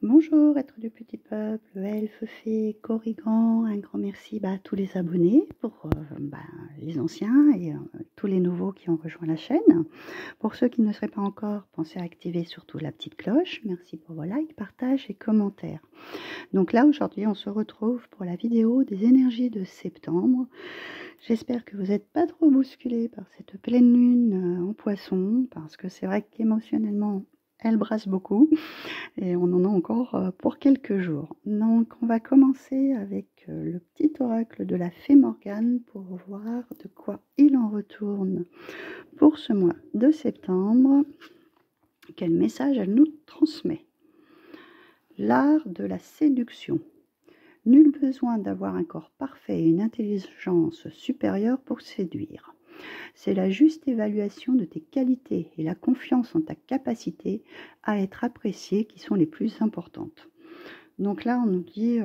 Bonjour, être du petit peuple, elfes, fées, corrigans, un grand merci à tous les abonnés, pour les anciens et tous les nouveaux qui ont rejoint la chaîne. Pour ceux qui ne seraient pas encore, pensez à activer surtout la petite cloche. Merci pour vos likes, partages et commentaires. Donc là, aujourd'hui, on se retrouve pour la vidéo des énergies de septembre. J'espère que vous n'êtes pas trop bousculés par cette pleine lune en poisson, parce que c'est vrai qu'émotionnellement, elle brasse beaucoup et on en a encore pour quelques jours. Donc on va commencer avec le petit oracle de la fée Morgane pour voir de quoi il en retourne pour ce mois de septembre. Quel message elle nous transmet? L'art de la séduction. Nul besoin d'avoir un corps parfait et une intelligence supérieure pour séduire. C'est la juste évaluation de tes qualités et la confiance en ta capacité à être appréciée qui sont les plus importantes. Donc là, on nous dit,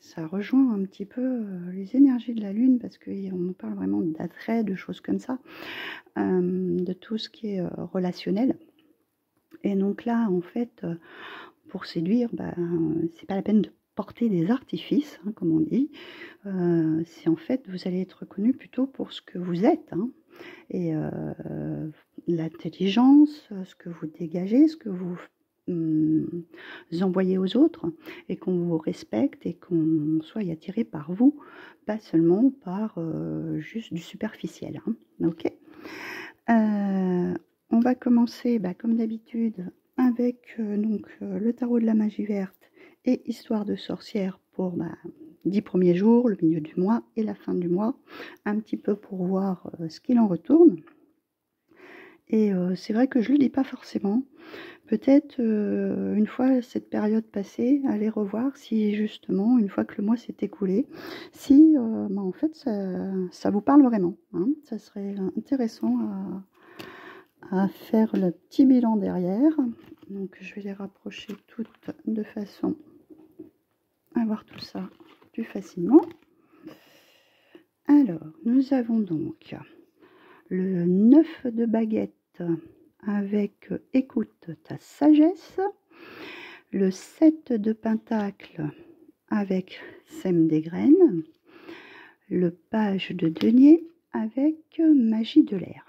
ça rejoint un petit peu les énergies de la Lune, parce qu'on nous parle vraiment d'attrait, de choses comme ça, de tout ce qui est relationnel. Et donc là, en fait, pour séduire, c'est pas la peine de porter des artifices, hein, comme on dit. C'est en fait, vous allez être reconnu plutôt pour ce que vous êtes, hein, et l'intelligence, ce que vous dégagez, ce que vous envoyez aux autres, et qu'on vous respecte et qu'on soit attiré par vous, pas seulement par juste du superficiel, hein. Ok. On va commencer comme d'habitude avec le tarot de la magie verte et histoire de sorcière pour 10 premiers jours, le milieu du mois et la fin du mois, un petit peu pour voir ce qu'il en retourne. Et c'est vrai que je ne le dis pas forcément. Peut-être une fois cette période passée, aller revoir si justement, une fois que le mois s'est écoulé, si en fait ça vous parle vraiment, hein. Ça serait intéressant à faire le petit bilan derrière. Donc je vais les rapprocher toutes de façon à voir tout ça plus facilement. Alors, nous avons donc le 9 de baguette avec écoute ta sagesse, le 7 de pentacle avec sème des graines, le page de denier avec magie de l'air.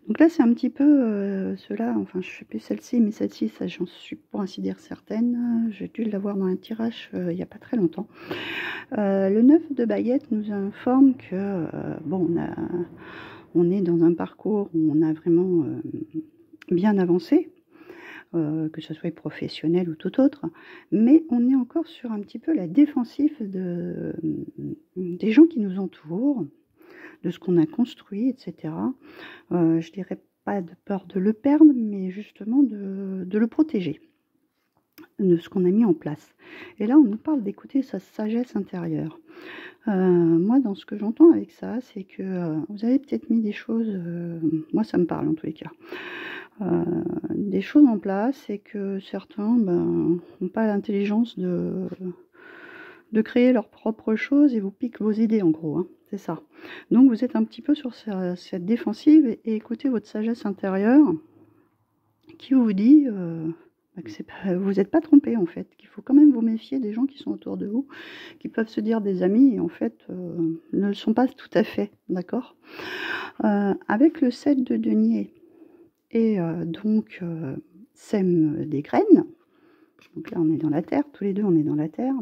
Donc là, c'est un petit peu cela, enfin je ne sais plus celle-ci, mais celle-ci, ça j'en suis pour ainsi dire certaine. J'ai dû l'avoir dans un tirage il n'y a pas très longtemps. Le 9 de baguette nous informe que, on est dans un parcours où on a vraiment bien avancé, que ce soit professionnel ou tout autre, mais on est encore sur un petit peu la défensive des gens qui nous entourent, de ce qu'on a construit, etc. Je dirais pas de peur de le perdre, mais justement de le protéger, de ce qu'on a mis en place. Et là, on nous parle d'écouter sa sagesse intérieure. Moi, dans ce que j'entends avec ça, c'est que vous avez peut-être mis des choses, moi ça me parle en tous les cas, des choses en place, et que certains n'ont pas l'intelligence de créer leurs propres choses et vous piquent vos idées en gros, hein, c'est ça. Donc vous êtes un petit peu sur cette défensive, et écoutez votre sagesse intérieure qui vous dit que vous n'êtes pas trompé en fait, qu'il faut quand même vous méfier des gens qui sont autour de vous, qui peuvent se dire des amis et en fait ne le sont pas tout à fait, d'accord. Avec le 7 de denier et sème des graines, donc là on est dans la terre, tous les deux on est dans la terre.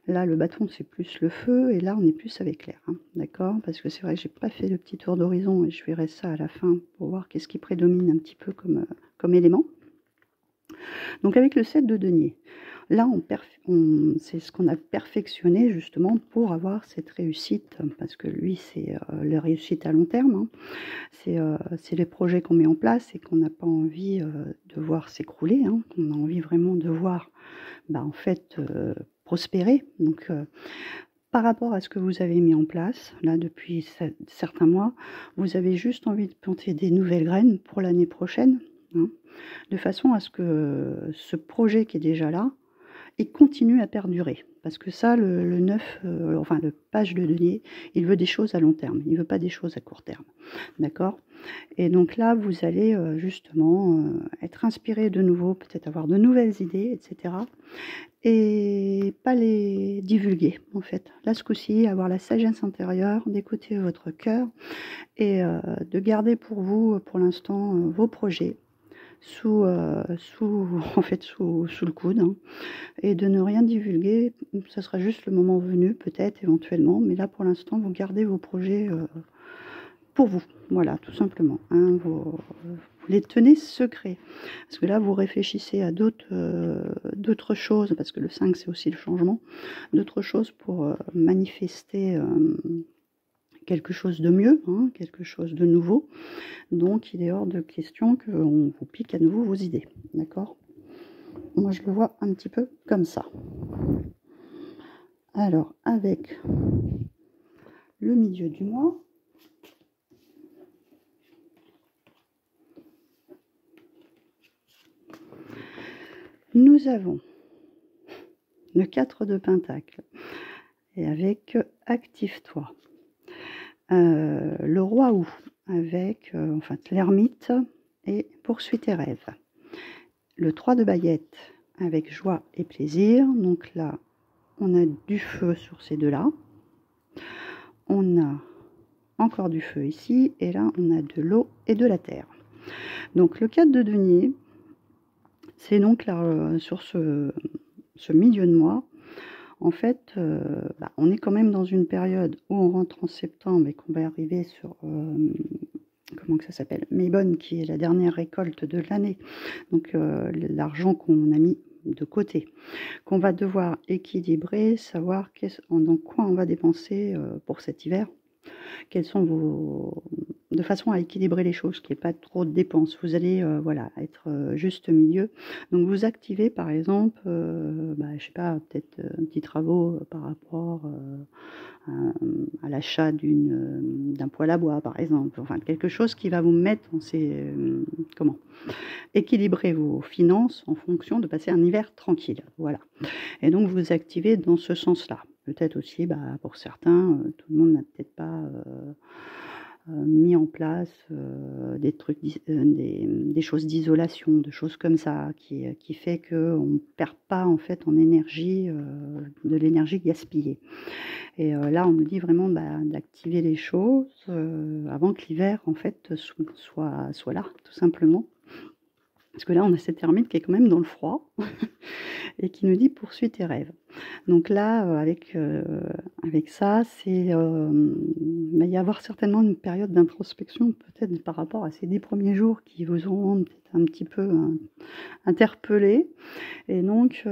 Là le bâton c'est plus le feu, et là on est plus avec l'air, hein, d'accord, parce que c'est vrai que j'ai pas fait le petit tour d'horizon et je verrai ça à la fin pour voir qu'est-ce qui prédomine un petit peu comme élément. Donc avec le 7 de denier, là c'est ce qu'on a perfectionné justement pour avoir cette réussite, parce que lui c'est la réussite à long terme, hein. C'est les projets qu'on met en place et qu'on n'a pas envie de voir s'écrouler, hein. On a envie vraiment de voir en fait prospérer. Donc par rapport à ce que vous avez mis en place là depuis certains mois, vous avez juste envie de planter des nouvelles graines pour l'année prochaine, hein, de façon à ce que ce projet qui est déjà là il continue à perdurer. Parce que ça, le 9, enfin le page de denier, il veut des choses à long terme. Il ne veut pas des choses à court terme. D'accord? Et donc là, vous allez justement être inspiré de nouveau, peut-être avoir de nouvelles idées, etc. Et pas les divulguer, en fait. Là, ce coup-ci, avoir la sagesse intérieure, d'écouter votre cœur et de garder pour vous, pour l'instant, vos projets sous en fait, sous le coude, hein, et de ne rien divulguer. Ça sera juste le moment venu, peut-être, éventuellement, mais là, pour l'instant, vous gardez vos projets pour vous, voilà, tout simplement, hein, vous les tenez secrets, parce que là, vous réfléchissez à d'autres choses, parce que le 5, c'est aussi le changement, d'autres choses pour manifester quelque chose de mieux, hein, quelque chose de nouveau. Donc, il est hors de question qu'on vous pique à nouveau vos idées, d'accord? Moi, je le vois un petit peu comme ça. Alors, avec le milieu du mois, nous avons le 4 de Pentacle, et avec Active-toi. Le roi Ou, avec enfin l'ermite et Poursuis tes rêves. Le 3 de baguettes, avec joie et plaisir. Donc là, on a du feu sur ces deux-là. On a encore du feu ici, et là, on a de l'eau et de la terre. Donc le 4 de denier, c'est donc là, sur ce milieu de mois, en fait, on est quand même dans une période où on rentre en septembre et qu'on va arriver sur, comment que ça s'appelle, Mébonne, qui est la dernière récolte de l'année. Donc l'argent qu'on a mis de côté, qu'on va devoir équilibrer, savoir dans quoi on va dépenser pour cet hiver. Quels sont de façon à équilibrer les choses, qu'il n'y ait pas trop de dépenses. Vous allez voilà, être juste milieu. Donc vous activez par exemple, je sais pas, peut-être un petit travaux par rapport à l'achat d'un poêle à bois par exemple. Enfin quelque chose qui va vous mettre dans comment équilibrer vos finances en fonction de passer un hiver tranquille. Voilà. Et donc vous activez dans ce sens-là. Peut-être aussi, pour certains, tout le monde n'a peut-être pas mis en place des trucs, des choses d'isolation, de choses comme ça, qui fait qu'on ne perd pas en fait en énergie, de l'énergie gaspillée. Et là, on nous dit vraiment d'activer les choses avant que l'hiver en fait soit là, tout simplement. Parce que là, on a cette ermite qui est quand même dans le froid et qui nous dit poursuis tes rêves. Donc là, avec ça, il va y avoir certainement une période d'introspection, peut-être par rapport à ces 10 premiers jours qui vous auront peut-être un petit peu interpellé. Et donc,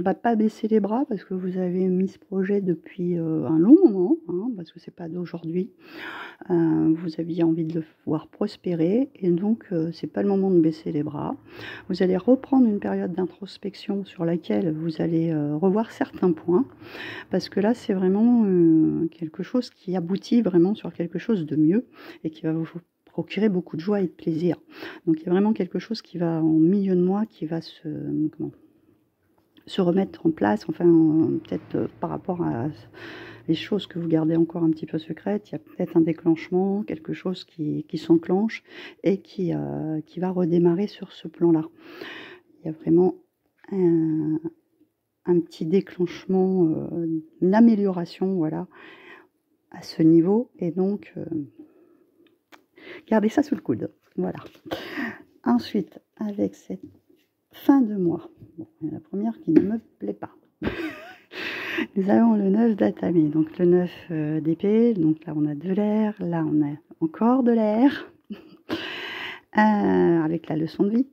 pas baisser les bras parce que vous avez mis ce projet depuis un long moment, hein, parce que c'est pas d'aujourd'hui. Vous aviez envie de le voir prospérer et donc c'est pas le moment de baisser les bras. Vous allez reprendre une période d'introspection sur laquelle vous allez revoir certains points parce que là c'est vraiment quelque chose qui aboutit vraiment sur quelque chose de mieux et qui va vous procurer beaucoup de joie et de plaisir. Donc il y a vraiment quelque chose qui va en milieu de mois qui va se remettre en place, enfin peut-être par rapport à les choses que vous gardez encore un petit peu secrètes, il y a peut-être un déclenchement, quelque chose qui s'enclenche et qui va redémarrer sur ce plan-là. Il y a vraiment un petit déclenchement, une amélioration, voilà, à ce niveau. Et donc, gardez ça sous le coude. Voilà. Ensuite, avec cette fin de mois, bon, il y a la première qui ne me plaît pas. Nous avons le 9 d'Atami, donc le 9 d'épée, donc là on a de l'air, là on a encore de l'air, avec la leçon de vie.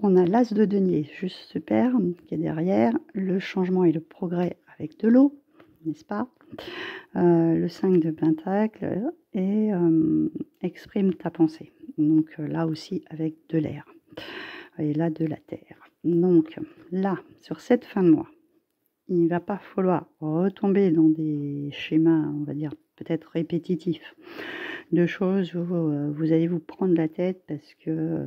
On a l'as de denier, juste super, qui est derrière, le changement et le progrès avec de l'eau, n'est-ce pas? Le 5 de pentacle et exprime ta pensée, donc là aussi avec de l'air, et là de la terre. Donc là, sur cette fin de mois, il ne va pas falloir retomber dans des schémas, on va dire, peut-être répétitifs de choses où vous allez vous prendre la tête parce que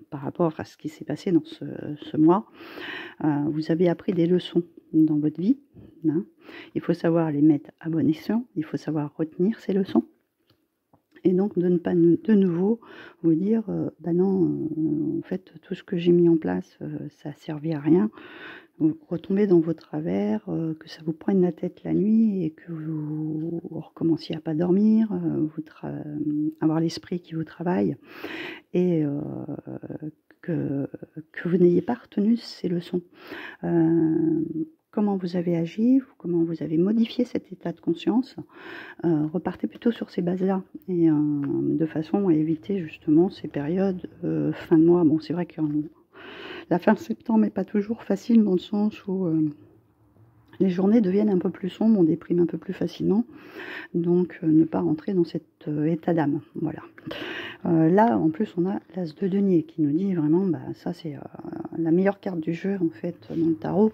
par rapport à ce qui s'est passé dans ce mois, vous avez appris des leçons dans votre vie. Hein. Il faut savoir les mettre à bon escient, il faut savoir retenir ces leçons. Et donc de ne pas de nouveau vous dire bah non, en fait tout ce que j'ai mis en place ça a servi à rien. Vous retombez dans vos travers, que ça vous prenne la tête la nuit et que vous recommenciez à pas dormir, avoir l'esprit qui vous travaille et que vous n'ayez pas retenu ces leçons. Comment vous avez agi, comment vous avez modifié cet état de conscience, repartez plutôt sur ces bases-là, et de façon à éviter justement ces périodes fin de mois. Bon, c'est vrai que la fin septembre n'est pas toujours facile dans le sens où les journées deviennent un peu plus sombres, on déprime un peu plus facilement, donc ne pas rentrer dans cet état d'âme. Voilà. Là, en plus, on a l'As de denier qui nous dit vraiment, bah, ça c'est la meilleure carte du jeu en fait dans le tarot,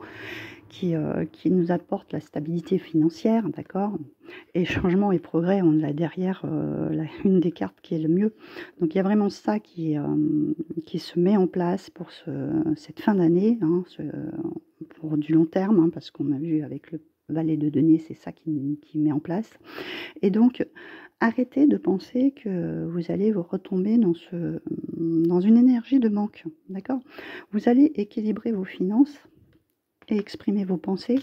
qui nous apporte la stabilité financière, d'accord, et changement et progrès, on l'a derrière une des cartes qui est le mieux. Donc il y a vraiment ça qui se met en place pour cette fin d'année, hein, pour du long terme, hein, parce qu'on a vu avec le valet de denier, c'est ça qui met en place. Et donc arrêtez de penser que vous allez vous retomber dans une énergie de manque, d'accord. Vous allez équilibrer vos finances et exprimer vos pensées.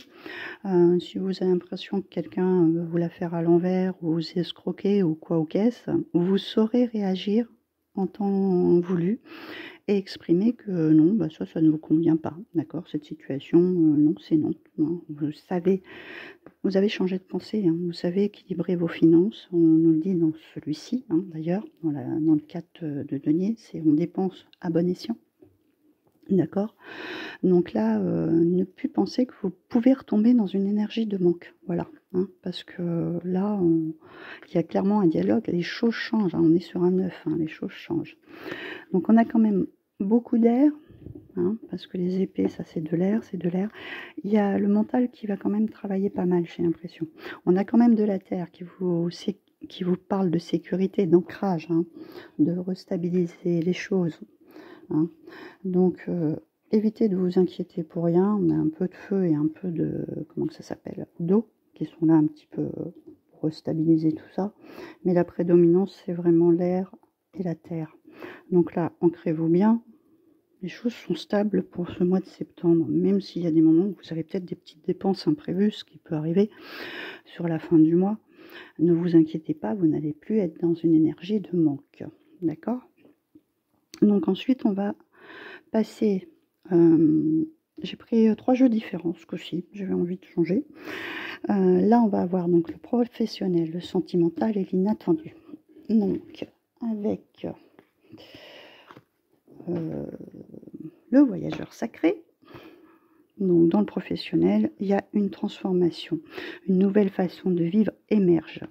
Si vous avez l'impression que quelqu'un vous la faire à l'envers ou vous escroquer ou quoi ou qu'est-ce, vous saurez réagir en temps voulu et exprimer que non, bah ça ne vous convient pas, d'accord, cette situation, non, c'est non, non. Vous savez, vous avez changé de pensée, hein, vous savez équilibrer vos finances, on nous le dit dans celui-ci, hein, d'ailleurs, dans le 4 de denier, c'est on dépense à bon escient. D'accord. Donc là, ne plus penser que vous pouvez retomber dans une énergie de manque. Voilà. Hein, parce que là, il y a clairement un dialogue. Les choses changent. Hein, on est sur un 9. Hein, les choses changent. Donc on a quand même beaucoup d'air. Hein, parce que les épées, ça c'est de l'air, c'est de l'air. Il y a le mental qui va quand même travailler pas mal, j'ai l'impression. On a quand même de la terre qui vous parle de sécurité, d'ancrage, hein, de restabiliser les choses. Hein. Donc, évitez de vous inquiéter pour rien. On a un peu de feu et un peu de, comment que ça s'appelle, d'eau, qui sont là un petit peu pour restabiliser tout ça. Mais la prédominance, c'est vraiment l'air et la terre. Donc là, ancrez-vous bien. Les choses sont stables pour ce mois de septembre, même s'il y a des moments où vous avez peut-être des petites dépenses imprévues, ce qui peut arriver sur la fin du mois. Ne vous inquiétez pas, vous n'allez plus être dans une énergie de manque. D'accord ? Donc ensuite, on va passer... j'ai pris 3 jeux différents ce coup-ci, j'avais envie de changer. Là, on va avoir donc le professionnel, le sentimental et l'inattendu. Donc, avec le voyageur sacré. Donc, dans le professionnel, il y a une transformation, une nouvelle façon de vivre émerge.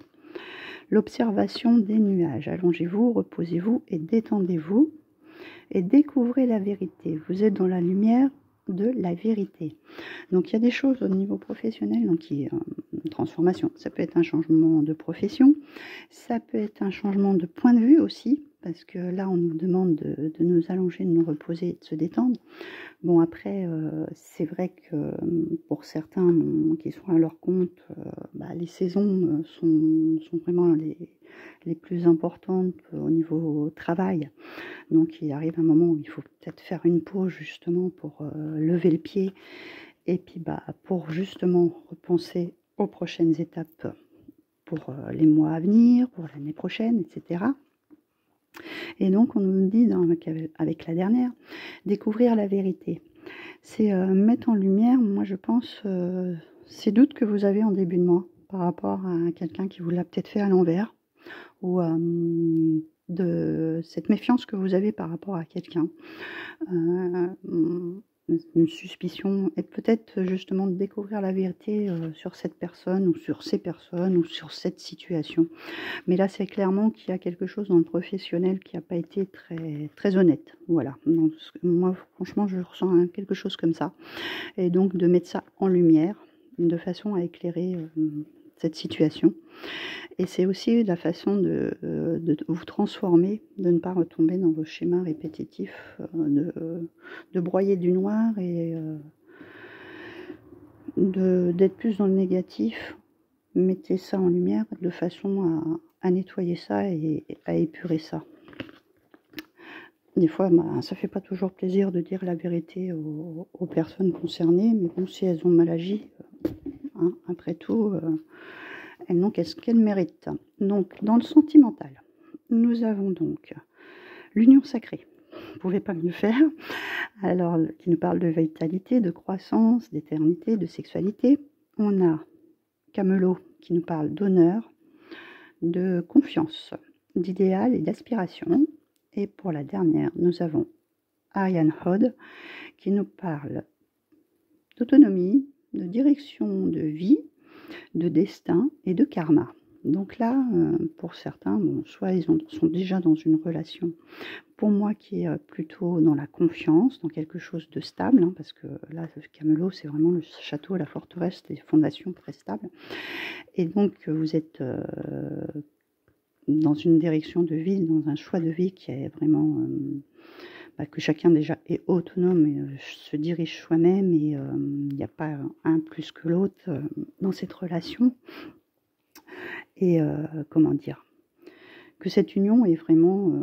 L'observation des nuages. Allongez-vous, reposez-vous et détendez-vous. Et découvrez la vérité. Vous êtes dans la lumière de la vérité. Donc il y a des choses au niveau professionnel, donc qui est une transformation. Ça peut être un changement de profession, ça peut être un changement de point de vue aussi, parce que là on nous demande de nous allonger, de nous reposer et de se détendre. Bon après, c'est vrai que pour certains qui sont à leur compte, les saisons sont vraiment les plus importantes au niveau travail. Donc il arrive un moment où il faut peut-être faire une pause justement pour lever le pied et puis pour justement repenser aux prochaines étapes pour les mois à venir, pour l'année prochaine, etc. Et donc on nous dit avec la dernière, découvrir la vérité. C'est mettre en lumière, moi je pense, ces doutes que vous avez en début de mois par rapport à quelqu'un qui vous l'a peut-être fait à l'envers ou de cette méfiance que vous avez par rapport à quelqu'un, une suspicion, et peut-être justement de découvrir la vérité sur cette personne ou sur ces personnes ou sur cette situation. Mais là, c'est clairement qu'il y a quelque chose dans le professionnel qui n'a pas été très, très honnête. Voilà. Donc, moi, franchement, je ressens quelque chose comme ça. Et donc, de mettre ça en lumière, de façon à éclairer cette situation. Et c'est aussi la façon de vous transformer, de ne pas retomber dans vos schémas répétitifs, de broyer du noir et d'être plus dans le négatif. Mettez ça en lumière de façon à nettoyer ça et à épurer ça. Des fois, ça fait pas toujours plaisir de dire la vérité aux personnes concernées, mais bon, si elles ont mal agi, hein, après tout, elles n'ont qu'est-ce qu'elles méritent. Donc, dans le sentimental, nous avons donc l'union sacrée. Vous ne pouvez pas mieux faire. Alors, qui nous parle de vitalité, de croissance, d'éternité, de sexualité. On a Camelot qui nous parle d'honneur, de confiance, d'idéal et d'aspiration. Et pour la dernière, nous avons Ariane Hod qui nous parle d'autonomie, de direction de vie, de destin et de karma. Donc là, pour certains, bon, soit ils sont déjà dans une relation, pour moi qui est plutôt dans la confiance, dans quelque chose de stable, hein, parce que là, Camelot, c'est vraiment le château, la forteresse, des fondations très stables. Et donc, vous êtes dans une direction de vie, dans un choix de vie qui est vraiment... que chacun déjà est autonome et se dirige soi-même et il n'y a pas un plus que l'autre dans cette relation. Et comment dire, que cette union est vraiment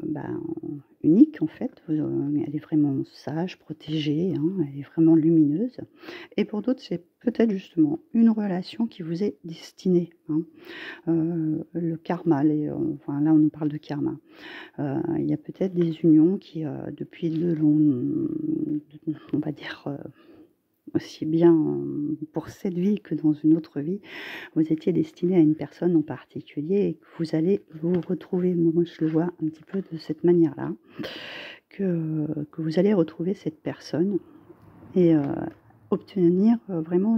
unique en fait, elle est vraiment sage, protégée, hein, elle est vraiment lumineuse. Et pour d'autres, c'est peut-être justement une relation qui vous est destinée. Hein. Le karma, enfin là on nous parle de karma. Il y a peut-être des unions qui, depuis on va dire, aussi bien pour cette vie que dans une autre vie, vous étiez destiné à une personne en particulier et que vous allez vous retrouver. Moi, je le vois un petit peu de cette manière-là, que vous allez retrouver cette personne et obtenir vraiment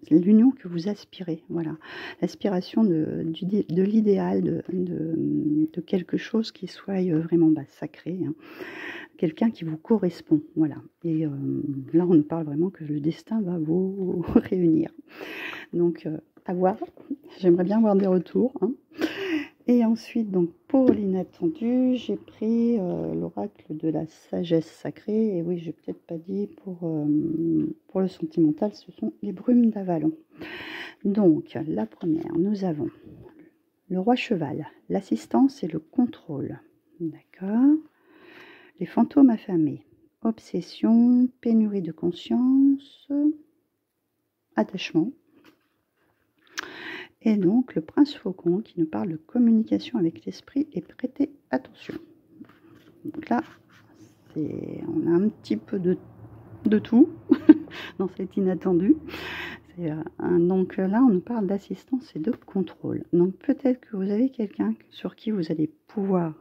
l'union que vous aspirez, voilà, l'aspiration de l'idéal, de quelque chose qui soit vraiment sacré, hein. Quelqu'un qui vous correspond, voilà. Et là, on nous parle vraiment que le destin va vous réunir. Donc, à voir. J'aimerais bien avoir des retours. Hein. Et ensuite, donc pour l'inattendu, j'ai pris l'oracle de la sagesse sacrée. Et oui, j'ai peut-être pas dit pour le sentimental, ce sont les brumes d'Avalon. Donc, la première, nous avons le roi cheval, l'assistance et le contrôle. D'accord. Les fantômes affamés, obsession, pénurie de conscience, attachement. Et donc le prince faucon qui nous parle de communication avec l'esprit et prêter attention. Donc là, on a un petit peu de tout dans cet inattendu. Donc là, on nous parle d'assistance et de contrôle. Donc peut-être que vous avez quelqu'un sur qui vous allez pouvoir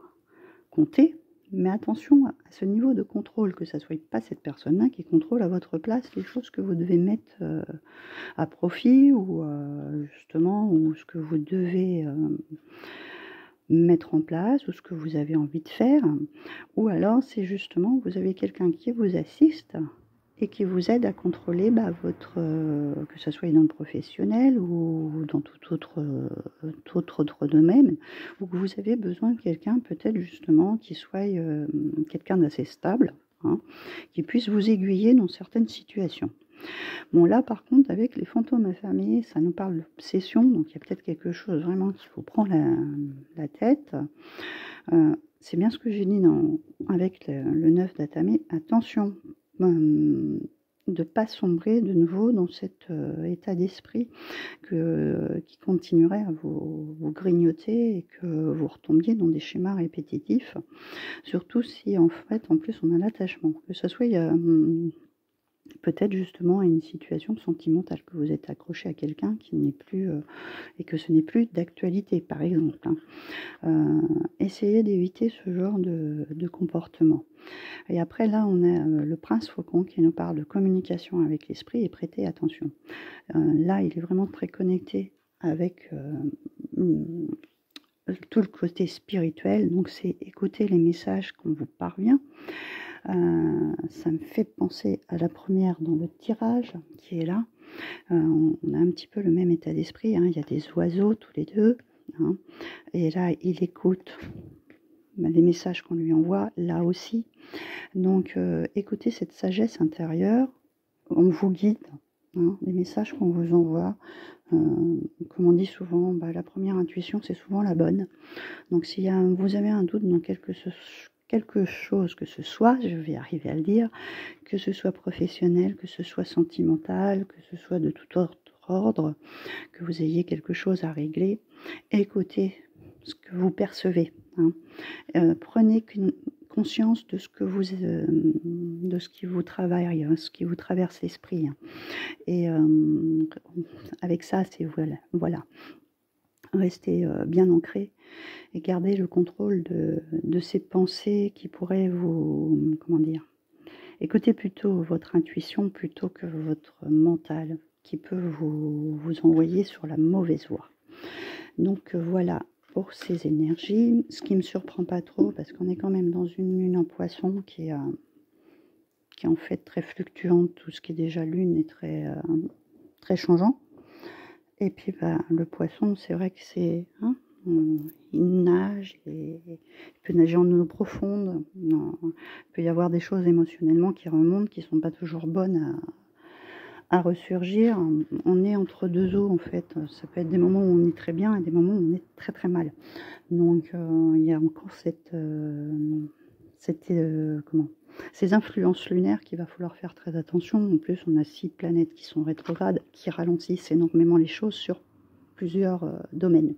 compter. Mais attention à ce niveau de contrôle, que ça ne soit pas cette personne-là qui contrôle à votre place les choses que vous devez mettre à profit ou justement, ou ce que vous devez mettre en place ou ce que vous avez envie de faire. Ou alors, c'est justement, vous avez quelqu'un qui vous assiste et qui vous aide à contrôler que ce soit dans le professionnel ou dans tout autre domaine, ou que vous avez besoin de quelqu'un peut-être justement qui soit quelqu'un d'assez stable, hein, qui puisse vous aiguiller dans certaines situations. Bon là par contre avec les fantômes affamés, ça nous parle d'obsession, donc il y a peut-être quelque chose vraiment qu'il faut prendre la tête. C'est bien ce que j'ai dit avec le 9 d'Atamé, attention, de ne pas sombrer de nouveau dans cet état d'esprit qui continuerait à vous grignoter et que vous retombiez dans des schémas répétitifs, surtout si en fait en plus on a l'attachement, que ce soit peut-être justement à une situation sentimentale, que vous êtes accroché à quelqu'un qui n'est plus et que ce n'est plus d'actualité par exemple, hein. Essayez d'éviter ce genre de comportement. Et après là on a le prince faucon qui nous parle de communication avec l'esprit et prêter attention. Là il est vraiment très connecté avec tout le côté spirituel, donc c'est écouter les messages qu'on vous parvient. Ça me fait penser à la première dans le tirage qui est là. On a un petit peu le même état d'esprit, hein. Il y a des oiseaux tous les deux, hein. Et là il écoute les messages qu'on lui envoie, là aussi. Donc écoutez cette sagesse intérieure, on vous guide, hein, les messages qu'on vous envoie. Comme on dit souvent, la première intuition c'est souvent la bonne. Donc si vous avez un doute dans quelque chose que ce soit, je vais arriver à le dire, que ce soit professionnel, que ce soit sentimental, que ce soit de tout autre ordre, que vous ayez quelque chose à régler, écoutez ce que vous percevez, hein. Prenez conscience de ce que de ce qui vous travaille, hein, ce qui vous traverse l'esprit, hein. Et avec ça, c'est voilà. Restez bien ancré et gardez le contrôle de ces pensées qui pourraient vous, comment dire, écoutez plutôt votre intuition plutôt que votre mental qui peut vous envoyer sur la mauvaise voie. Donc voilà pour ces énergies, ce qui ne me surprend pas trop parce qu'on est quand même dans une lune en poisson qui est en fait très fluctuante. Tout ce qui est déjà lune est très changeant. Et puis le poisson, c'est vrai que c'est... Hein, il nage, et il peut nager en eau profonde. Il peut y avoir des choses émotionnellement qui remontent, qui ne sont pas toujours bonnes à ressurgir. On est entre deux eaux en fait. Ça peut être des moments où on est très bien et des moments où on est très très mal. Donc il y a encore ces influences lunaires qu'il va falloir faire très attention. En plus, on a 6 planètes qui sont rétrogrades, qui ralentissent énormément les choses sur plusieurs domaines.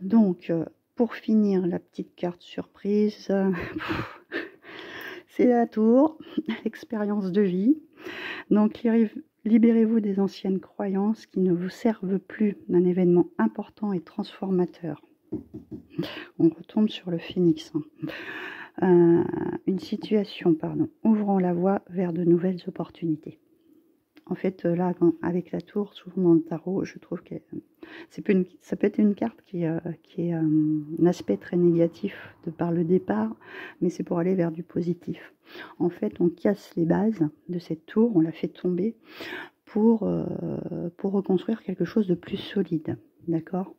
Donc, pour finir, la petite carte surprise, c'est la tour, expérience de vie. Donc, libérez-vous des anciennes croyances qui ne vous servent plus d'un événement important et transformateur. On retombe sur le phénix, hein. Une situation, ouvrant la voie vers de nouvelles opportunités. En fait, là, avec la tour, souvent dans le tarot, je trouve que ça peut être une carte qui est un aspect très négatif par le départ, mais c'est pour aller vers du positif. En fait, on casse les bases de cette tour, on la fait tomber pour reconstruire quelque chose de plus solide, d'accord ?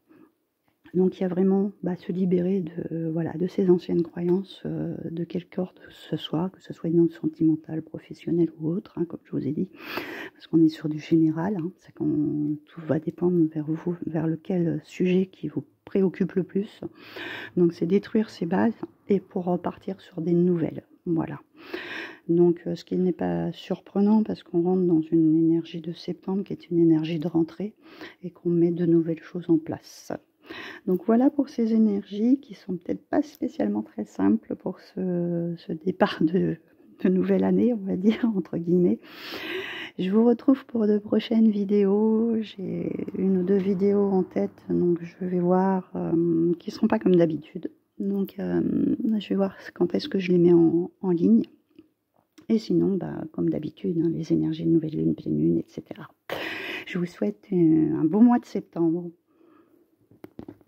Donc il y a vraiment se libérer de ces anciennes croyances, de quelque ordre que ce soit une sentimentale, professionnelle ou autre, hein, comme je vous ai dit, parce qu'on est sur du général, hein, tout va dépendre vers lequel sujet qui vous préoccupe le plus. Donc c'est détruire ces bases et pour repartir sur des nouvelles, voilà. Donc ce qui n'est pas surprenant parce qu'on rentre dans une énergie de septembre qui est une énergie de rentrée et qu'on met de nouvelles choses en place. Donc voilà pour ces énergies qui sont peut-être pas spécialement très simples pour ce départ de nouvelle année, on va dire, entre guillemets. Je vous retrouve pour de prochaines vidéos. J'ai 1 ou 2 vidéos en tête, donc je vais voir, qui ne seront pas comme d'habitude. Donc je vais voir quand est-ce que je les mets en ligne. Et sinon, comme d'habitude, hein, les énergies de nouvelle lune, pleine lune, etc. Je vous souhaite un beau mois de septembre.